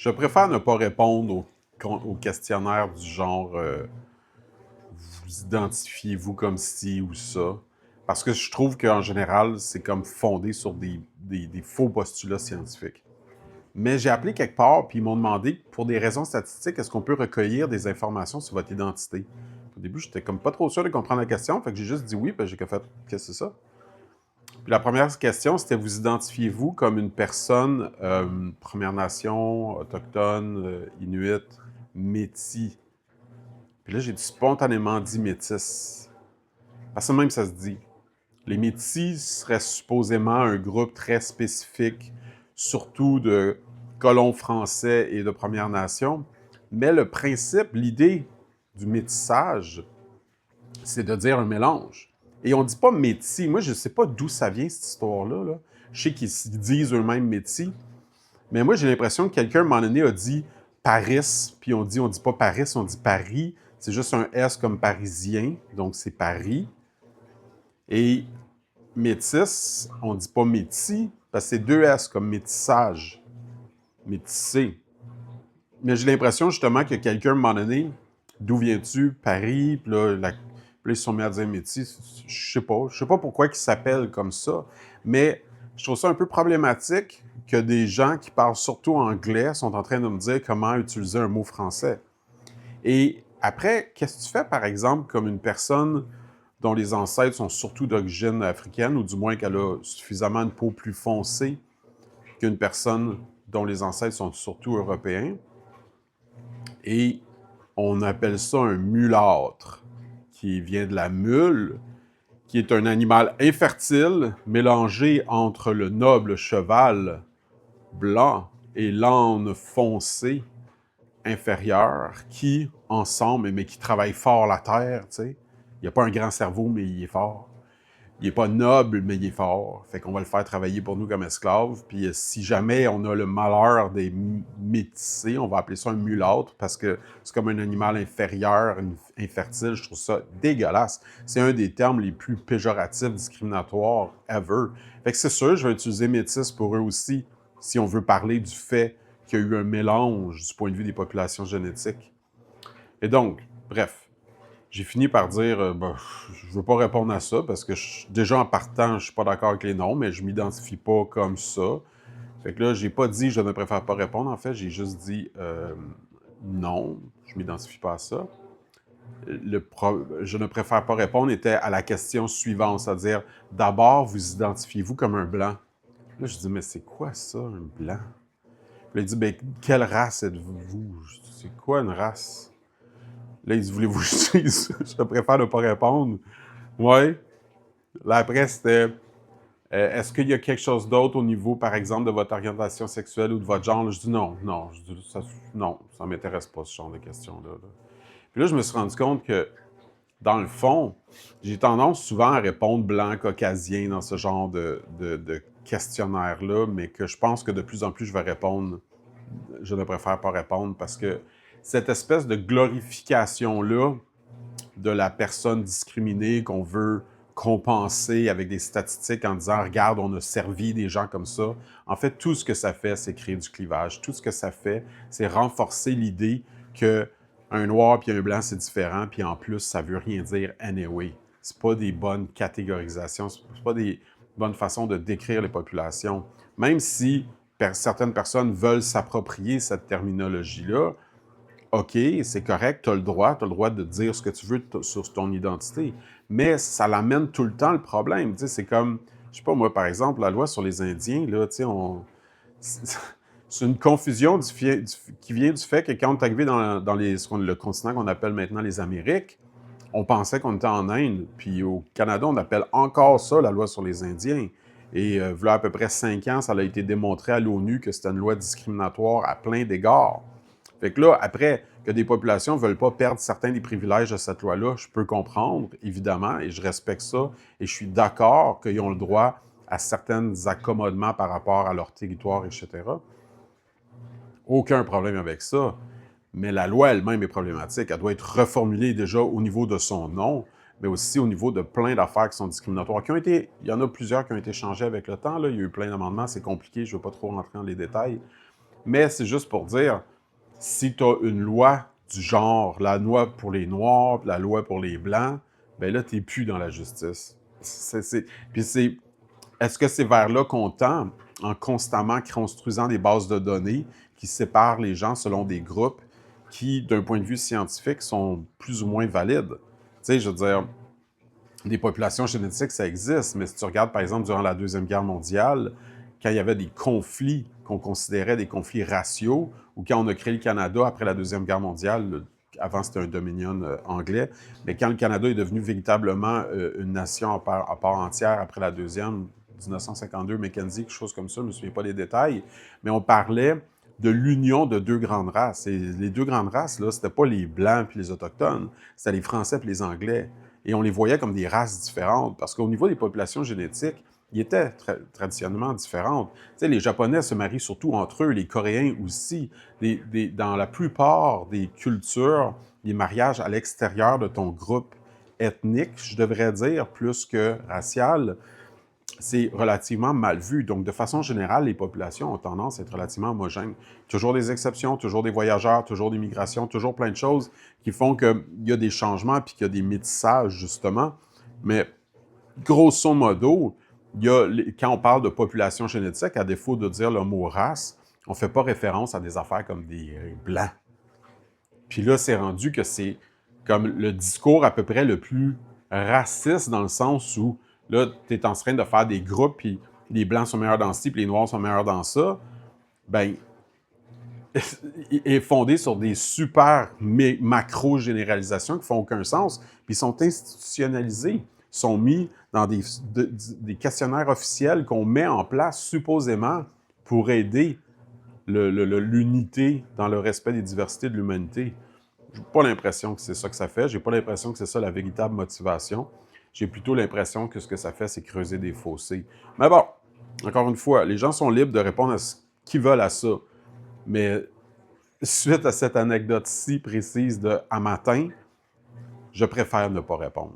Je préfère ne pas répondre aux questionnaires du genre vous identifiez-vous comme ci ou ça, parce que je trouve qu'en général, c'est comme fondé sur des faux postulats scientifiques. Mais j'ai appelé quelque part, puis ils m'ont demandé, pour des raisons statistiques, est-ce qu'on peut recueillir des informations sur votre identité? Au début, j'étais comme pas trop sûr de comprendre la question, fait que j'ai juste dit oui, puis j'ai fait, qu'est-ce que c'est ça? Puis la première question, c'était vous identifiez-vous comme une personne Première Nation, autochtone, Inuit, métis? Puis là, j'ai spontanément dit métis. Parce que même ça se dit. Les métis seraient supposément un groupe très spécifique, surtout de colons français et de Première Nation. Mais le principe, l'idée du métissage, c'est de dire un mélange. Et on ne dit pas métis. Moi, je ne sais pas d'où ça vient, cette histoire-là. Là. Je sais qu'ils disent eux-mêmes métis. Mais moi, j'ai l'impression que quelqu'un, à un moment donné, a dit Paris, puis on dit pas Paris, on dit Paris. C'est juste un S comme parisien, donc c'est Paris. Et métis, on dit pas métis, parce que c'est deux S comme métissage, métissé. Mais j'ai l'impression justement que quelqu'un, à un moment donné, d'où viens-tu? Paris, puis là, ils se sont mis à dire métis. Je sais pas pourquoi ils s'appellent comme ça, mais je trouve ça un peu problématique que des gens qui parlent surtout anglais sont en train de me dire comment utiliser un mot français. Et après, qu'est-ce que tu fais, par exemple, comme une personne dont les ancêtres sont surtout d'origine africaine, ou du moins qu'elle a suffisamment une peau plus foncée qu'une personne dont les ancêtres sont surtout européens. Et on appelle ça un mulâtre, qui vient de la mule, qui est un animal infertile mélangé entre le noble cheval blanc et l'âne foncé inférieur qui, ensemble, mais qui travaille fort la terre, tu sais. Il n'a pas un grand cerveau, mais il est fort. Il n'est pas noble, mais il est fort. Fait qu'on va le faire travailler pour nous comme esclave. Puis si jamais on a le malheur des métissés, on va appeler ça un mulâtre parce que c'est comme un animal inférieur, infertile. Je trouve ça dégueulasse. C'est un des termes les plus péjoratifs, discriminatoires ever. Fait que c'est sûr, je vais utiliser métis pour eux aussi si on veut parler du fait qu'il y a eu un mélange du point de vue des populations génétiques. Et donc, bref, j'ai fini par dire je veux pas répondre à ça parce que déjà en partant, je suis pas d'accord avec les noms, mais je m'identifie pas comme ça. Fait que là, j'ai pas dit je ne préfère pas répondre. En fait, j'ai juste dit non, je m'identifie pas à ça. Je ne préfère pas répondre était à la question suivante, c'est-à-dire d'abord, vous identifiez-vous comme un blanc? Là, je dis mais c'est quoi ça, un blanc? Puis là, il dit ben, quelle race êtes-vous? Je dis, c'est quoi une race? Là, il dit voulez-vous que je dise? Je préfère ne pas répondre. Ouais. Là, après, c'était est-ce qu'il y a quelque chose d'autre au niveau, par exemple, de votre orientation sexuelle ou de votre genre? Là, je dis non, non. Je dis, non, ça ne m'intéresse pas, ce genre de questions-là. Là. Puis là, je me suis rendu compte que, dans le fond, j'ai tendance souvent à répondre blanc, caucasien dans ce genre de questionnaire-là, mais que je pense que de plus en plus, je vais répondre, je ne préfère pas répondre parce que cette espèce de glorification-là de la personne discriminée qu'on veut compenser avec des statistiques en disant regarde, on a servi des gens comme ça. En fait, tout ce que ça fait, c'est créer du clivage. Tout ce que ça fait, c'est renforcer l'idée que un noir puis un blanc, c'est différent, puis en plus, ça veut rien dire anyway. C'est pas des bonnes catégorisations, c'est pas des bonnes façons de décrire les populations. Même si certaines personnes veulent s'approprier cette terminologie-là, OK, c'est correct, tu as le droit de dire ce que tu veux sur ton identité, mais ça l'amène tout le temps le problème. Tu sais, c'est comme, je sais pas moi, par exemple, la loi sur les Indiens, là, tu sais, c'est une confusion qui vient du fait que quand on est arrivé dans le continent qu'on appelle maintenant les Amériques, on pensait qu'on était en Inde, puis au Canada, on appelle encore ça la loi sur les Indiens. Et voilà à peu près 5 ans, ça a été démontré à l'ONU que c'était une loi discriminatoire à plein d'égards. Fait que là, après, que des populations ne veulent pas perdre certains des privilèges de cette loi-là, je peux comprendre, évidemment, et je respecte ça, et je suis d'accord qu'ils ont le droit à certains accommodements par rapport à leur territoire, etc. Aucun problème avec ça. Mais la loi elle-même est problématique. Elle doit être reformulée déjà au niveau de son nom, mais aussi au niveau de plein d'affaires qui sont discriminatoires. Il y en a plusieurs qui ont été changées avec le temps. Là. Il y a eu plein d'amendements, c'est compliqué, je ne veux pas trop rentrer dans les détails. Mais c'est juste pour dire, si tu as une loi du genre, la loi pour les Noirs, la loi pour les Blancs, ben là, tu n'es plus dans la justice. Puis est-ce que c'est vers là qu'on tend, en constamment construisant des bases de données qui séparent les gens selon des groupes qui, d'un point de vue scientifique, sont plus ou moins valides? Tu sais, je veux dire, des populations génétiques, ça existe, mais si tu regardes, par exemple, durant la Deuxième Guerre mondiale, quand il y avait des conflits qu'on considérait des conflits raciaux, ou quand on a créé le Canada après la Deuxième Guerre mondiale, avant c'était un dominion anglais, mais quand le Canada est devenu véritablement une nation à part entière après la Deuxième, 1952, Mackenzie, quelque chose comme ça, je ne me souviens pas des détails, mais on parlait de l'union de deux grandes races. Et les deux grandes races, là, c'était pas les Blancs puis les Autochtones, c'était les Français puis les Anglais. Et on les voyait comme des races différentes, parce qu'au niveau des populations génétiques, ils étaient traditionnellement différentes. Tu sais, les Japonais se marient surtout entre eux, les Coréens aussi. Dans la plupart des cultures, les mariages à l'extérieur de ton groupe ethnique, je devrais dire, plus que racial, c'est relativement mal vu. Donc, de façon générale, les populations ont tendance à être relativement homogènes. Toujours des exceptions, toujours des voyageurs, toujours des migrations, toujours plein de choses qui font qu'il y a des changements puis qu'il y a des métissages, justement. Mais grosso modo, quand on parle de population génétique, à défaut de dire le mot race, on ne fait pas référence à des affaires comme des blancs. Puis là, c'est rendu que c'est comme le discours à peu près le plus raciste dans le sens où là, tu es en train de faire des groupes, puis les Blancs sont meilleurs dans ci, puis les Noirs sont meilleurs dans ça. Ben, est fondé sur des super macro-généralisations qui font aucun sens, puis sont institutionnalisés, sont mis dans des questionnaires officiels qu'on met en place supposément pour aider l'unité dans le respect des diversités de l'humanité. J'ai pas l'impression que c'est ça que ça fait. J'ai pas l'impression que c'est ça la véritable motivation. J'ai plutôt l'impression que ce que ça fait, c'est creuser des fossés. Mais bon, encore une fois, les gens sont libres de répondre à ce qu'ils veulent à ça. Mais suite à cette anecdote si précise de « à matin », je préfère ne pas répondre.